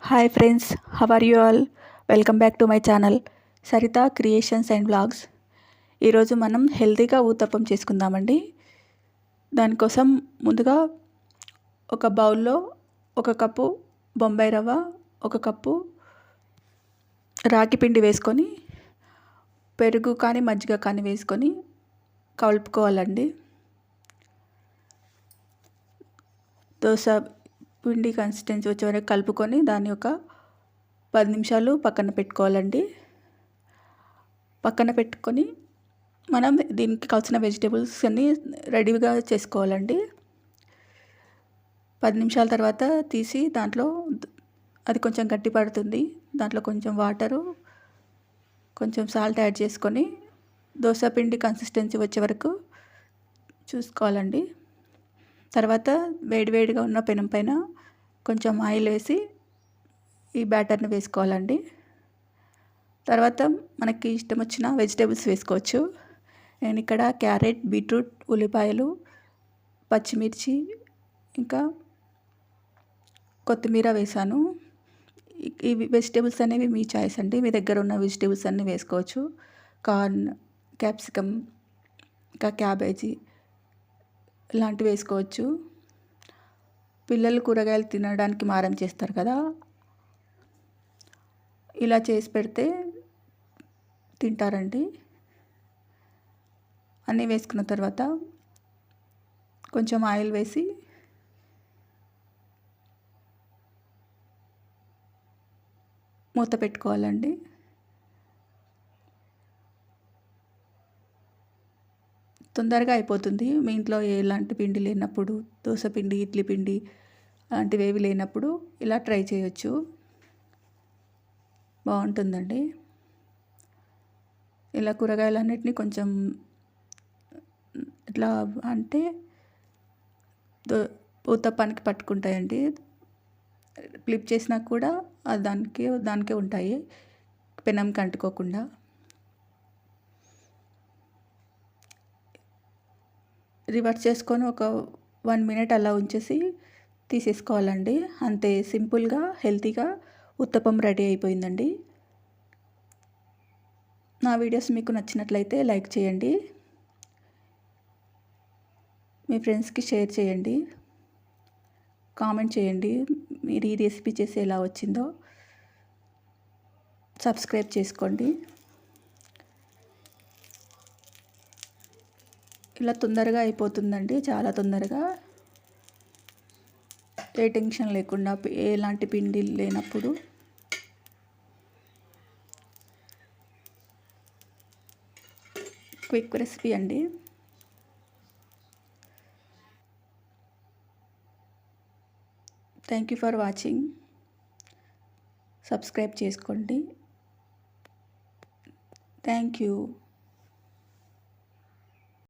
Hi friends, how are you all? Welcome back to my channel Sarita creations and blogs. ఈరోజు మనం హెల్తీగా ఊతప్పం చేసుకుందామండి. దానికోసం ముందుగా ఒక బౌల్లో 1 కప్పు బొంబాయి రవ్వ, 1 కప్పు రాగి పిండి వేసుకొని పెరుగు కానీ మజ్జిగ కానీ వేసుకొని కలుపుకోవాలండి. దోశ పిండి కన్సిస్టెన్సీ వచ్చే వరకు కలుపుకొని దాన్ని ఒక 10 నిమిషాలు పక్కన పెట్టుకోవాలండి. పక్కన పెట్టుకొని మనం దీనికి కావాల్సిన వెజిటేబుల్స్ అన్నీ రెడీగా చేసుకోవాలండి. 10 నిమిషాల తర్వాత తీసి దాంట్లో అది కొంచెం గట్టి పడుతుంది. దాంట్లో కొంచెం వాటరు, కొంచెం సాల్ట్ యాడ్ చేసుకొని దోశ పిండి కన్సిస్టెన్సీ వచ్చే వరకు చూసుకోవాలండి. తర్వాత వేడివేడిగా ఉన్న పెనం పైన కొంచెం ఆయిల్ వేసి ఈ బ్యాటర్ని వేసుకోవాలండి. తర్వాత మనకి ఇష్టం వచ్చిన వెజిటేబుల్స్ వేసుకోవచ్చు. నేను ఇక్కడ క్యారెట్, బీట్రూట్, ఉల్లిపాయలు, పచ్చిమిర్చి ఇంకా కొత్తిమీర వేసాను. ఈ వెజిటేబుల్స్ అనేవి మీ చాయిస్ అండి. మీ దగ్గర ఉన్న వెజిటేబుల్స్ అన్నీ వేసుకోవచ్చు. కార్న్, క్యాప్సికమ్, ఇంకా క్యాబేజీ ఇలాంటివి వేసుకోవచ్చు. పిల్లలు కూరగాయలు తినడానికి మారం చేస్తారు కదా, ఇలా చేసి పెడితే తింటారండి. అన్నీ వేసుకున్న తర్వాత కొంచెం ఆయిల్ వేసి మూత పెట్టుకోవాలండి. తొందరగా అయిపోతుంది. మీ ఇంట్లో ఎలాంటి పిండి లేనప్పుడు, దోశ పిండి, ఇడ్లీ పిండి అలాంటివి ఏవి లేనప్పుడు ఇలా ట్రై చేయొచ్చు. బాగుంటుందండి. ఇలా కూరగాయలన్నిటినీ కొంచెం ఇట్లా అంటే ఊతప్పానికి పట్టుకుంటాయండి. ఫ్లిప్ చేసినా కూడా అది దానికే ఉంటాయి, పెనంకి అంటుకోకుండా. రివర్స్ చేసుకొని ఒక 1 మినిట్ అలా ఉంచేసి తీసేసుకోవాలండి. అంతే, సింపుల్గా హెల్తీగా ఉత్తప్పం రెడీ అయిపోయిందండి. నా వీడియోస్ మీకు నచ్చినట్లయితే లైక్ చేయండి, మీ ఫ్రెండ్స్కి షేర్ చేయండి, కామెంట్ చేయండి. మీరు ఈ రెసిపీ చేసి ఎలా వచ్చిందో సబ్స్క్రైబ్ చేసుకోండి. ఇలా తొందరగా అయిపోతుందండి, చాలా తొందరగా. ఏ టెన్షన్ లేకుండా, ఎలాంటి పిండి లేనప్పుడు క్విక్ రెసిపీ అండి. Thank you for watching. Subscribe చేసుకోండి. Thank you.